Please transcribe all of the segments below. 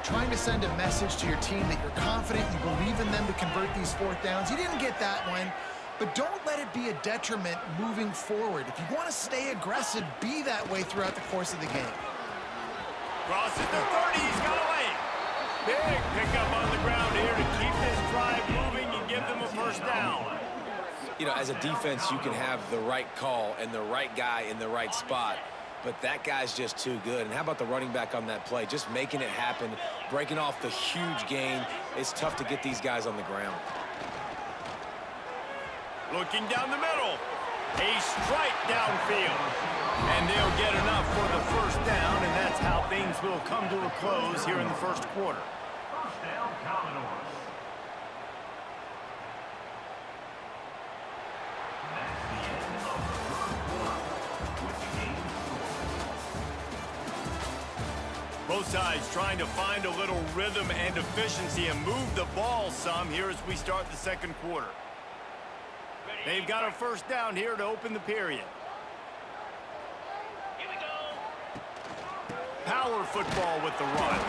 trying to send a message to your team that you're confident, you believe in them to convert these fourth downs. You didn't get that one, but don't let it be a detriment moving forward. If you want to stay aggressive, be that way throughout the course of the game. Crosses the 30, he's got away. Big pickup on the ground here to keep this drive moving and give them a first down. You know, as a defense, you can have the right call and the right guy in the right spot, but that guy's just too good. And how about the running back on that play? Just making it happen, breaking off the huge gain. It's tough to get these guys on the ground. Looking down the middle. A strike downfield. And they'll get enough for the first down, and that's how things will come to a close here in the first quarter. First down, Commodores. That's the end of the first quarter. With the game score. Both sides trying to find a little rhythm and efficiency and move the ball some here as we start the second quarter. They've got a first down here to open the period. Power football with the run.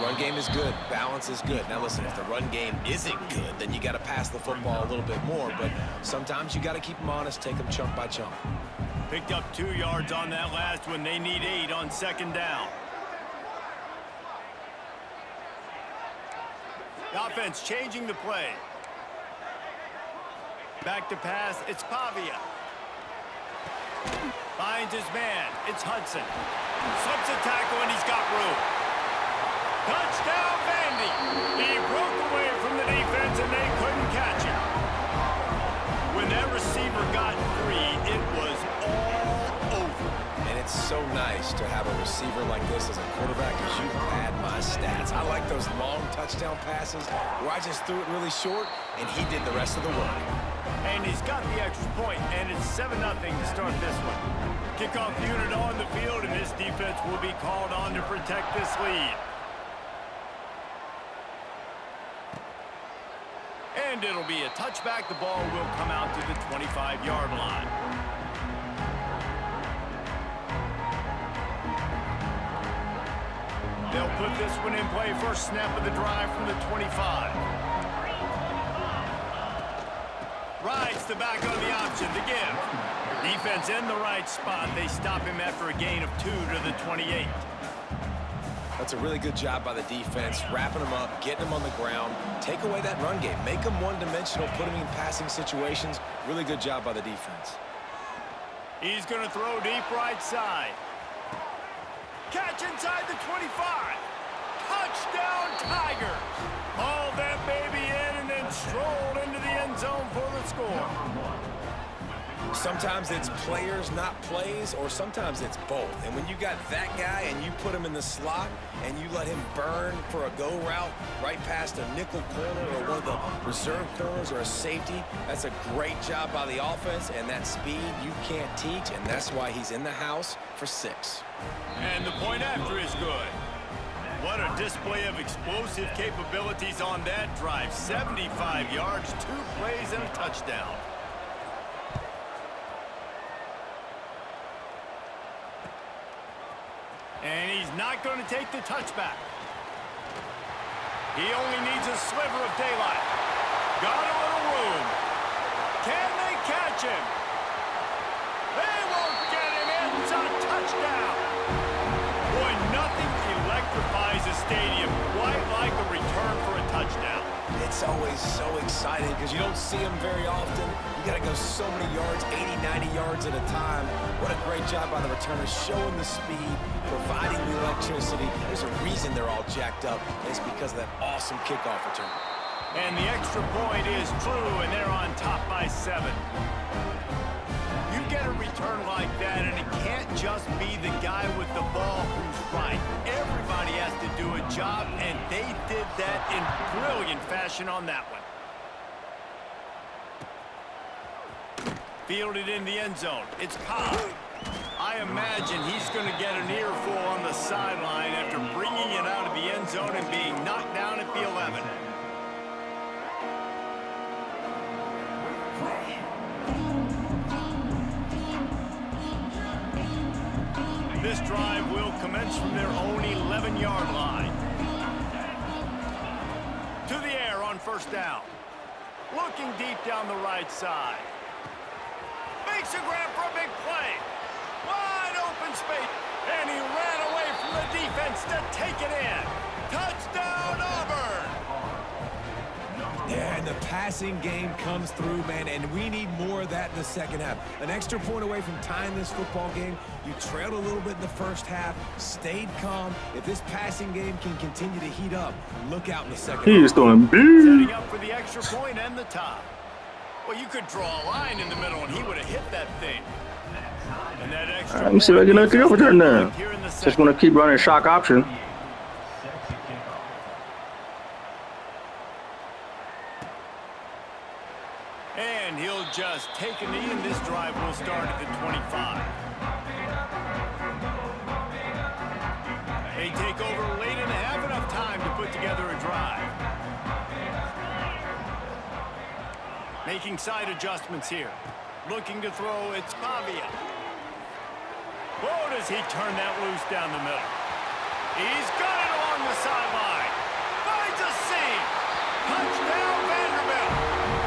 Run game is good. Balance is good. Now listen, if the run game isn't good, then you got to pass the football a little bit more. But sometimes you got to keep them honest, take them chunk by chunk. Picked up 2 yards on that last one. They need 8 on second down. The offense changing the play. Back to pass, it's Pavia. Finds his man, it's Hudson. Slips a tackle and he's got room. Touchdown, Vandy. He broke away from the defense and they couldn't catch him. When that receiver got free, it was all over. And it's so nice to have a receiver like this as a quarterback because you pad my stats. I like those long touchdown passes where I just threw it really short and he did the rest of the work. And he's got the extra point, and it's 7-0 to start this one. Kickoff unit on the field, and this defense will be called on to protect this lead. And it'll be a touchback. The ball will come out to the 25-yard line. They'll put this one in play. First snap of the drive from the 25. Rides the back on the option to give. Defense in the right spot. They stop him after a gain of 2 to the 28. That's a really good job by the defense, wrapping them up, getting them on the ground, take away that run game, make them one-dimensional, put them in passing situations. Really good job by the defense. He's going to throw deep right side. Catch inside the 25. Touchdown, Tigers. Haul that baby in and then strolled into the end zone for the score. Sometimes it's players, not plays, or sometimes it's both. And when you got that guy and you put him in the slot and you let him burn for a go route right past a nickel corner or one of the reserve corners or a safety, that's a great job by the offense, and that speed you can't teach, and that's why he's in the house for 6. And the point after is good. What a display of explosive capabilities on that drive. 75 yards, 2 plays, and a touchdown. And he's not going to take the touchback. He only needs a sliver of daylight. Got a little room. Can they catch him? They won't get him. It's a touchdown. Boy, nothing electrifies a stadium quite like a return for a touchdown. It's always so exciting because you don't see them very often. You got to go so many yards, 80, 90 yards at a time. What a great job by the returners, showing the speed, providing the electricity. There's a reason they're all jacked up, and it's because of that awesome kickoff return. And the extra point is true, and they're on top by 7. You get a return like that, and it can't just be the guy with the ball who's right. Everybody has to do a job, and they did that in brilliant fashion on that one. Fielded in the end zone. It's Cobb. I imagine he's going to get an earful on the sideline after bringing it out of the end zone and being knocked down at the 11. This drive will commence from their own 11-yard line. To the air on first down. Looking deep down the right side. Makes a grab for a big play. Wide open space. And he ran away from the defense to take it in. Touchdown, Auburn! Yeah, and the passing game comes through, man, and we need more of that in the second half. An extra point away from tying this football game. You trailed a little bit in the first half, stayed calm. If this passing game can continue to heat up, look out in the second half. He's doing big. Setting up for the extra point and the tie. Well, you could draw a line in the middle, and he would have hit that thing. And that extra Let me see if I can let the over turn down. here in the Just want to keep running shock option. And he'll just take a knee, and this drive will start at the 25. They take over late and have enough time to put together a drive. Making side adjustments here. Looking to throw, it's Pavia. Whoa, does he turn that loose down the middle. He's got it along the sideline. Finds a seam. Touchdown, Vanderbilt.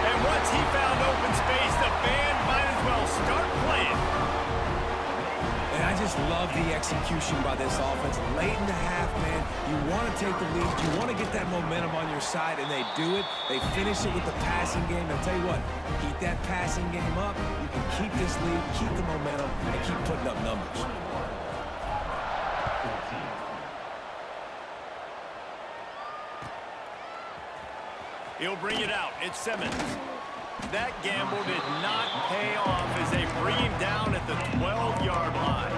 And once he found open space, the band might as well start playing. And I just love the execution by this offense. Late in the half, man, you want to take the lead. You want to get that momentum on your side, and they do it. They finish it with the passing game. I'll tell you what, keep that passing game up. You can keep this lead, keep the momentum, and keep putting up numbers. He'll bring it out. It's Simmons. That gamble did not pay off as they bring him down at the 12-yard line.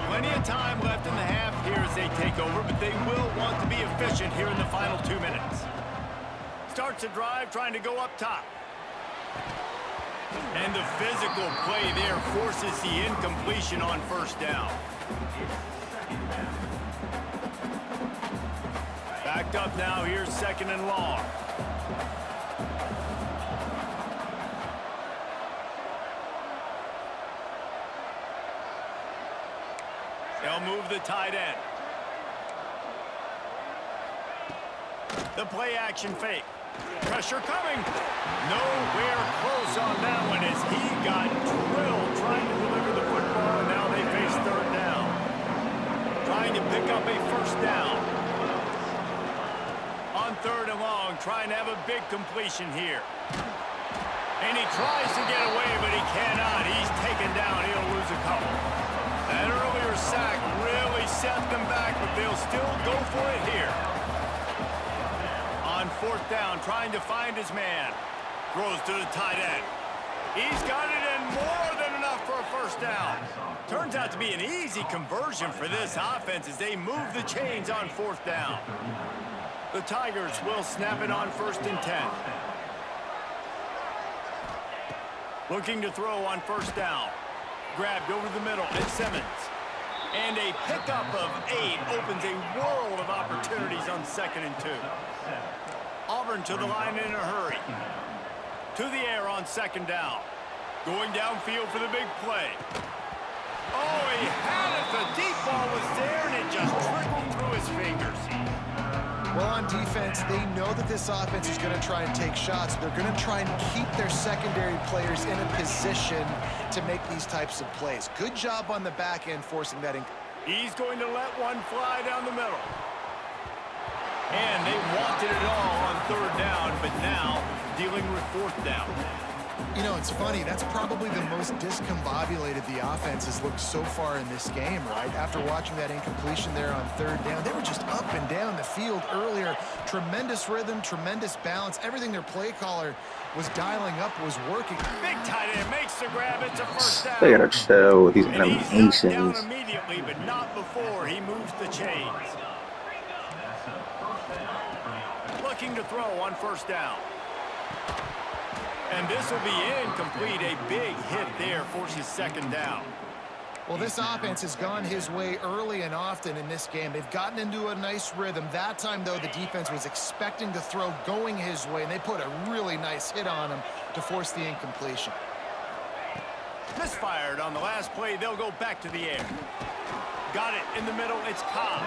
Plenty of time left in the half here as they take over, but they will want to be efficient here in the final 2 minutes. Starts a drive trying to go up top. And the physical play there forces the incompletion on first down. Backed up now, here's second and long. They'll move the tight end. The play action fake. Pressure coming. Nowhere close on that one as he got drilled trying to deliver the football, and now they face third down. Trying to pick up a first down. On third and long, trying to have a big completion here. And he tries to get away, but he cannot. He's taken down. He'll lose a couple. That earlier sack really set them back, but they'll still go for it here. On fourth down, trying to find his man. Throws to the tight end. He's got it in more than enough for a first down. Turns out to be an easy conversion for this offense as they move the chains on fourth down. The Tigers will snap it on first and 10. Looking to throw on first down. Grabbed over the middle, it's Simmons. And a pickup of 8 opens a world of opportunities on second and 2. Auburn to the line in a hurry. To the air on second down. Going downfield for the big play. Oh, he had it. The deep ball was there, and it just trickled through his fingers. Well, on defense, they know that this offense is going to try and take shots. They're going to try and keep their secondary players in a position to make these types of plays. Good job on the back end forcing that in. He's going to let one fly down the middle. And they wanted it all on third down, but now dealing with fourth down. You know, it's funny. That's probably the most discombobulated the offense has looked so far in this game, right? After watching that incompletion there on third down, they were just up and down the field earlier. Tremendous rhythm, tremendous balance. Everything their play caller was dialing up was working. Big tight end makes the grab. It's a first down. They gotta chill with these And he's knocked down animations. immediately, but not before he moves the chains. Looking to throw on first down. And this will be incomplete. A big hit there forces second down. Well, this offense has gone his way early and often in this game. They've gotten into a nice rhythm. That time, though, the defense was expecting the throw going his way, and they put a really nice hit on him to force the incompletion. Misfired on the last play. They'll go back to the air. Got it in the middle. It's Cobb.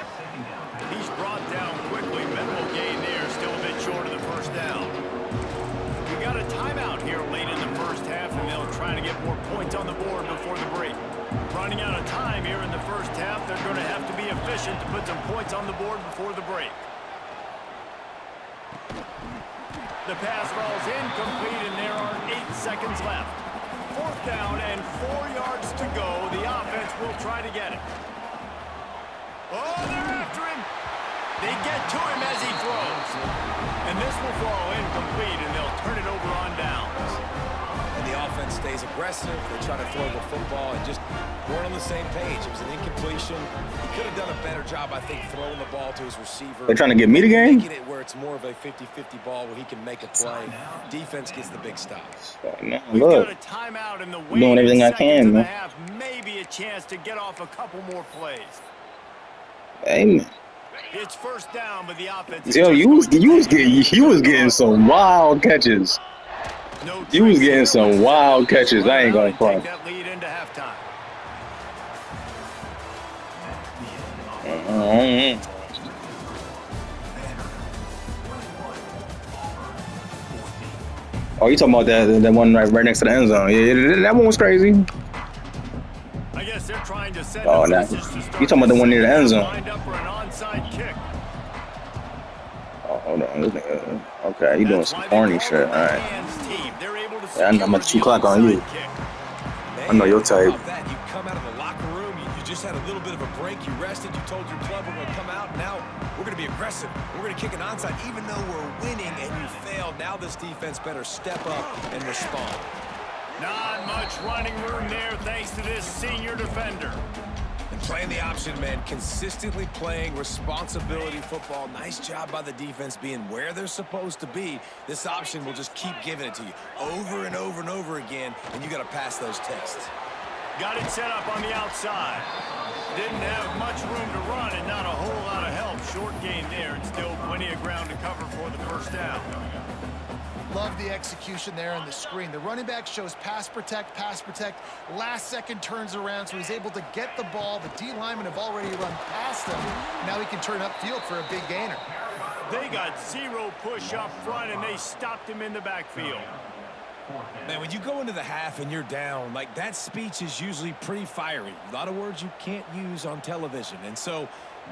He's brought down quickly. Minimal gain there. Still a bit short of the first down. We got a timeout here late in the first half, and they'll try to get more points on the board before the break. Running out of time here in the first half, they're going to have to be efficient to put some points on the board before the break. The pass falls incomplete, and there are 8 seconds left. 4th down and 4 yards to go. The offense will try to get it. Oh, they're after him. They get to him as he throws. And this will fall incomplete, and they'll turn it over on downs. And the offense stays aggressive. They try to throw the football and just weren't on the same page. It was an incompletion. He could have done a better job, I think, throwing the ball to his receiver. They trying to get me the game? Making it where it's more of a 50-50 ball where he can make a play. Defense gets the big stops. Man, We've look, got a timeout in the doing everything I can, man. half, maybe a chance to get off a couple more plays. Hey, man. It's 1st down, but the offense. Yo, you was getting some wild catches. You was getting some wild catches. I ain't gonna Take front. that lead into halftime. Oh, you talking about that one right next to the end zone? Yeah, that one was crazy. I guess they're trying to send Oh, a nah. message to start You talking about the one near the end zone? lined up for an onside kick. Oh, hold on. This nigga- Okay, you doing some corny shit. All right. Yeah, I'm at 2 o'clock on you. I know your type. About that, you come out of the locker room, you just had a little bit of a break, you rested, you told your club we're going to come out, now we're going to be aggressive. We're going to kick an onside, even though we're winning and you failed. Now this defense better step up and respond. Not much running room there thanks to this senior defender. And playing the option, man, consistently playing responsibility football. Nice job by the defense being where they're supposed to be. This option will just keep giving it to you over and over and over again, and you got to pass those tests. Got it set up on the outside. Didn't have much room to run and not a whole lot of help. Short gain there and still plenty of ground to cover for the 1st down. Love the execution there on the screen. The running back shows pass protect. Last second turns around, so he's able to get the ball. The D linemen have already run past him. Now he can turn upfield for a big gainer. They got 0 push up front, and they stopped him in the backfield. Man, when you go into the half and you're down, like that speech is usually pretty fiery. A lot of words you can't use on television. And so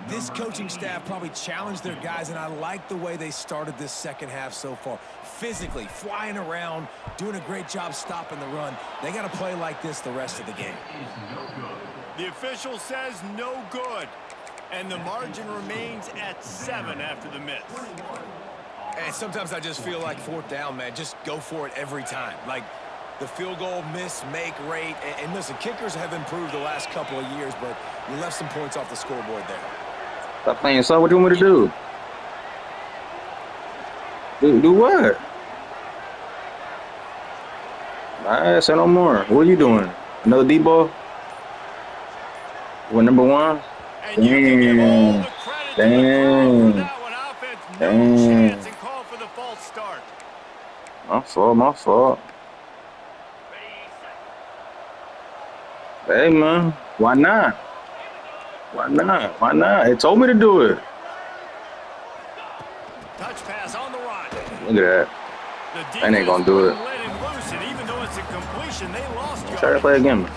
this coaching staff probably challenged their guys, and I like the way they started this second half so far. Physically, flying around, doing a great job stopping the run. They got to play like this the rest of the game. The official says no good, and the margin remains at 7 after the miss. And sometimes I just feel like 4th down, man, just go for it every time. Like the field goal miss, make rate. And listen, kickers have improved the last couple of years, but you left some points off the scoreboard there. Stop playing, son. What do you want me to do? Do what? Alright, say no more. What are you doing? Another deep ball? What, number 1? And you can give all the credit to the crew for that one. Offense, no chance, and call for the false start. My fault. Hey, man. Why not? They told me to do it. Touch pass on the run. Look at that. The They ain't gonna do it. let him loose, and even though it's a completion, they lost you. Try to play again.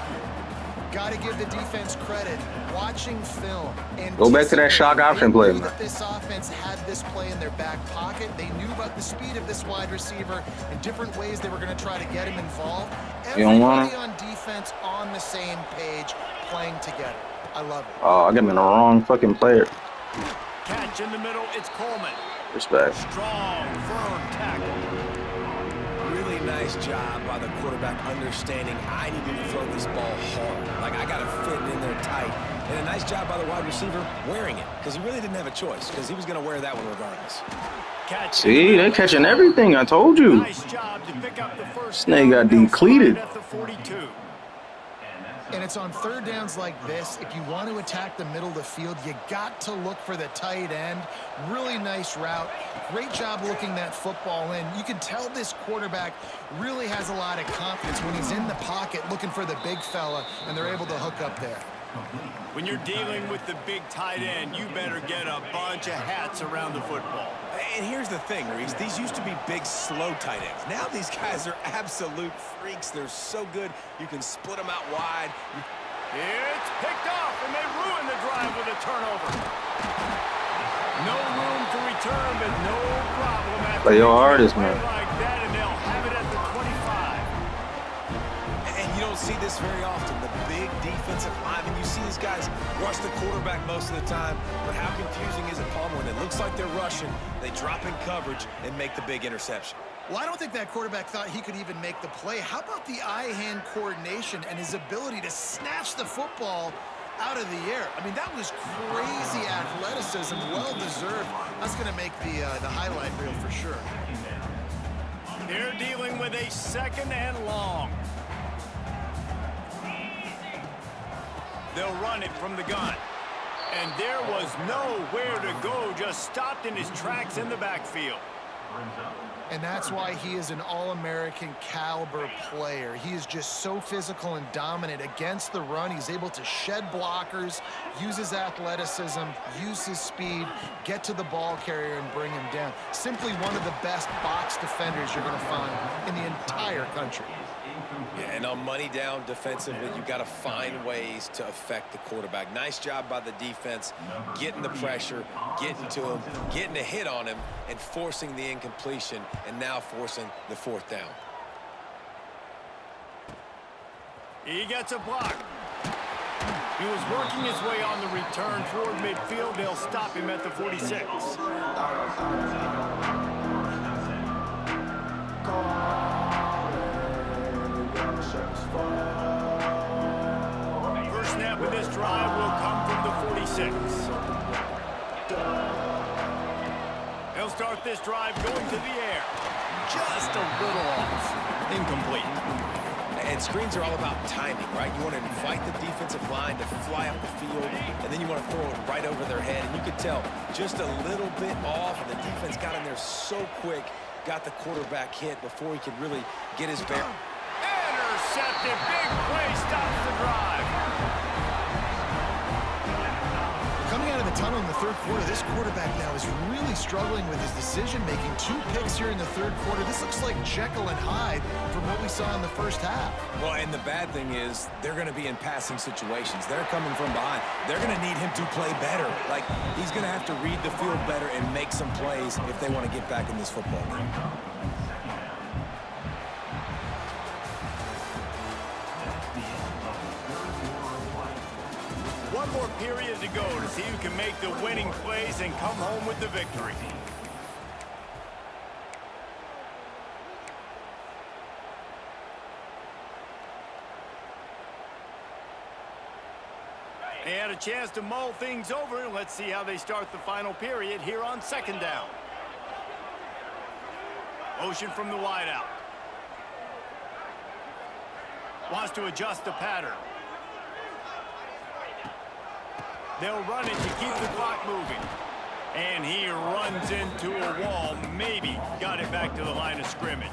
Got to give the defense credit. Watching film and Go back to that shock option play, man. that this offense had this play in their back pocket. They knew about the speed of this wide receiver and different ways they were going to try to get him involved. You don't want Everybody on defense on the same page, playing together. I love it. Oh, I got me the wrong fucking player. Catch in the middle, it's Coleman. Respect. Strong, firm tackle. Really nice job by the quarterback understanding I need to throw this ball hard. Like, I got to fit it in there tight. And a nice job by the wide receiver wearing it, because he really didn't have a choice, because he was going to wear that one regardless. Catch. See, they catching everything. I told you. Nice job to pick up the first Snake got down. depleted. At the 42. And it's on 3rd downs like this. If you want to attack the middle of the field, you got to look for the tight end. Really nice route. Great job looking that football in. You can tell this quarterback really has a lot of confidence when he's in the pocket looking for the big fella, and they're able to hook up there. When you're dealing with the big tight end, you better get a bunch of hats around the football. And here's the thing, Reese. These used to be big, slow tight ends. Now these guys are absolute freaks. They're so good, you can split them out wide. It's picked off, and they ruin the drive with a turnover. No room to return, but no problem. Play your hardest, man. Like that, and they'll have it at the 25. And you don't see this very often. The big defensive linemen, you see these guys rush the quarterback most of the time, but how confusing is it, Palmer, when it looks like they're rushing, they drop in coverage and make the big interception? Well, I don't think that quarterback thought he could even make the play. How about the eye-hand coordination and his ability to snatch the football out of the air? I mean, that was crazy athleticism, well-deserved. That's going to make the highlight reel for sure. They're dealing with a 2nd and long. They'll run it from the gun. And there was nowhere to go, just stopped in his tracks in the backfield. And that's why he is an All-American caliber player. He is just so physical and dominant against the run. He's able to shed blockers, use his athleticism, use his speed, get to the ball carrier and bring him down. Simply one of the best box defenders you're going to find in the entire country. Yeah, and on money down defensively, you got to find ways to affect the quarterback. Nice job by the defense, getting the pressure, getting to him, getting a hit on him, and forcing the incompletion, and now forcing the 4th down. He gets a block. He was working his way on the return toward midfield. They'll stop him at the 46. First snap of this drive will come from the 46. They'll start this drive going to the air. Just a little off. Incomplete. And screens are all about timing, right? You want to invite the defensive line to fly up the field, and then you want to throw it right over their head. And you could tell just a little bit off, and the defense got in there so quick, got the quarterback hit before he could really get his bear. Intercepted. Big play stops the drive. Coming out of the tunnel in the 3rd quarter, this quarterback now is really struggling with his decision-making. 2 picks here in the 3rd quarter. This looks like Jekyll and Hyde from what we saw in the first half. Well, and the bad thing is they're going to be in passing situations. They're coming from behind. They're going to need him to play better. Like, he's going to have to read the field better and make some plays if they want to get back in this football game. One more period to go to see who can make the winning plays and come home with the victory. They had a chance to mull things over. Let's see how they start the final period here on 2nd down. Motion from the wideout. Wants to adjust the pattern. They'll run it to keep the clock moving. And he runs into a wall. Maybe got it back to the line of scrimmage.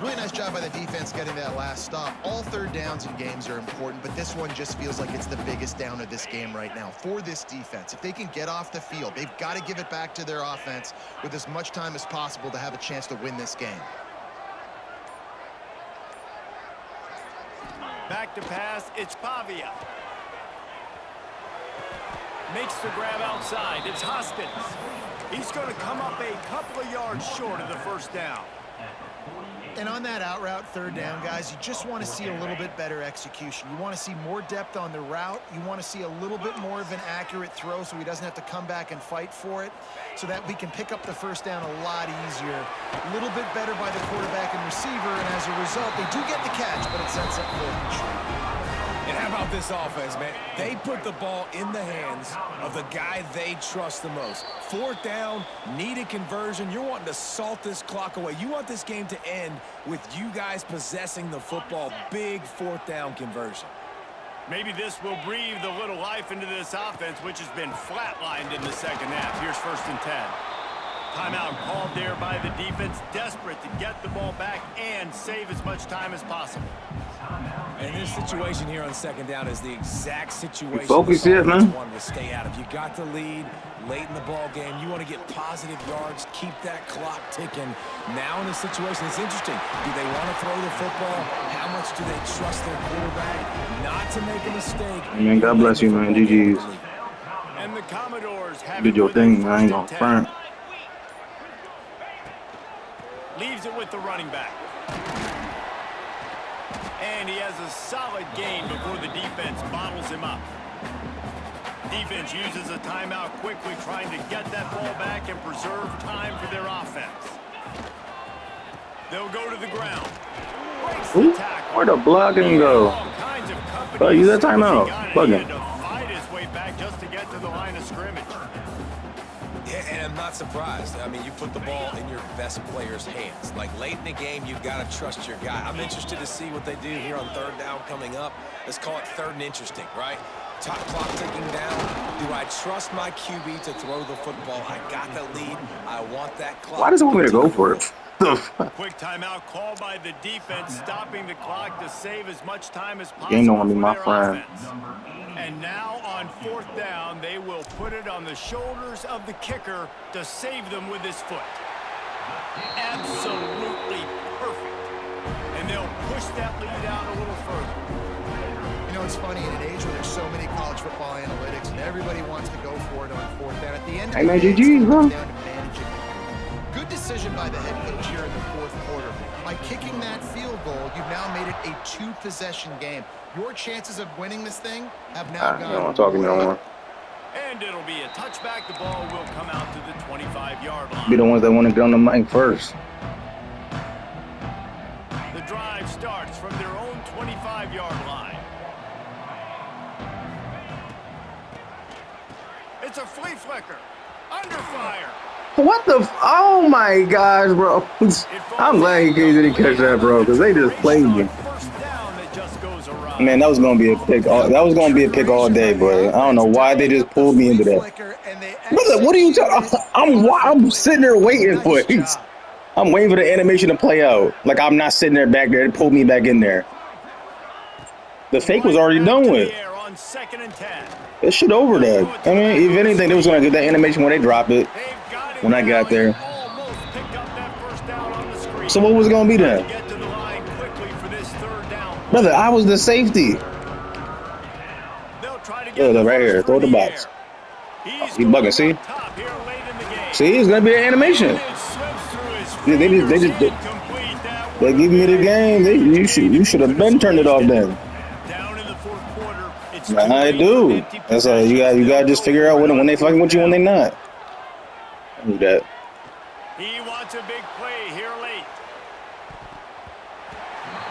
Really nice job by the defense getting that last stop. All 3rd downs in games are important, but this one just feels like it's the biggest down of this game right now for this defense. If they can get off the field, they've got to give it back to their offense with as much time as possible to have a chance to win this game. Back to pass, it's Pavia. Makes the grab outside. It's Hoskins. He's going to come up a couple of yards short of the 1st down. And on that out route 3rd down, guys, you just want to see a little bit better execution. You want to see more depth on the route. You want to see a little bit more of an accurate throw so he doesn't have to come back and fight for it, so that we can pick up the 1st down a lot easier. A little bit better by the quarterback and receiver, and as a result, they do get the catch, but it sets up 4th and short. And how about this offense, man? They put the ball in the hands of the guy they trust the most. 4th down, needed conversion. You're wanting to salt this clock away. You want this game to end with you guys possessing the football. Big 4th down conversion. Maybe this will breathe a little life into this offense, which has been flatlined in the 2nd half. Here's 1st and 10. Timeout called there by the defense, desperate to get the ball back and save as much time as possible. Timeout. And this situation here on second down is the exact situation focus here, man. wanted to stay out of. You got the lead late in the ball game. You want to get positive yards, keep that clock ticking. Now in this situation, it's interesting. Do they want to throw the football? How much do they trust their quarterback not to make a mistake? Man, God bless you, man. GG's. And the Commodores have Did your thing, I ain't gonna front. Leaves it with the running back. And he has a solid gain before the defense bottles him up. Defense uses a timeout quickly, trying to get that ball back and preserve time for their offense. They'll go to the ground. Breaks the tackle. Where'd the blocking go? Oh, use that timeout. Bugging. To fight his way back just to get to the line of scrimmage. Yeah, and I'm not surprised. I mean, you put the ball in your best player's hands. Like, late in the game, you've got to trust your guy. I'm interested to see what they do here on third down coming up. Let's call it third and interesting, right? Top clock ticking down. Do I trust my QB to throw the football? I got the lead. I want that clock. Why does it want me to go for it? Quick timeout called by the defense, stopping the clock to save as much time as possible. Game don't want to be my for their friend. offense. And now on fourth down, they will put it on the shoulders of the kicker to save them with his foot. Absolutely perfect. And they'll push that lead out a little further. You know, it's funny, in an age where there's so many college football analytics and everybody wants to go for it on fourth down, at the end of the day, GG's, bro. down to managing. Good decision by the head coach here in the fourth quarter. By kicking that field goal, you've now made it a two-possession game. Your chances of winning this thing have now gone. I don't want to talk to me no more. And it'll be a touchback. The ball will come out to the 25-yard line. Be the ones that want to get on the mic first. The drive starts from their own 25-yard line. It's a flea flicker. Under fire. What the? Oh my gosh, bro! I'm glad he didn't catch that, bro, because they just played me. Man, that was gonna be a pick. That was gonna be a pick all day, but I don't know why they just pulled me into that. Brother, what are you talking? I'm sitting there waiting for it. I'm waiting for the animation to play out. Like I'm not sitting there back there. It pulled me back in there. The fake was already done with. That shit over there. I mean, if anything, they was gonna get that animation when they drop it. When I got there. So what was it gonna be then? Brother, I was the safety. Look, right here. Throw the box. He bugging, see? See, it's gonna be an animation. They give me the game. You should have been turned it off then. I do. That's all you gotta just figure out when they fucking with you, when they not. I do that. He wants a big play here late.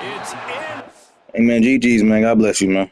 It's in. Hey man, GG's, man. God bless you, man.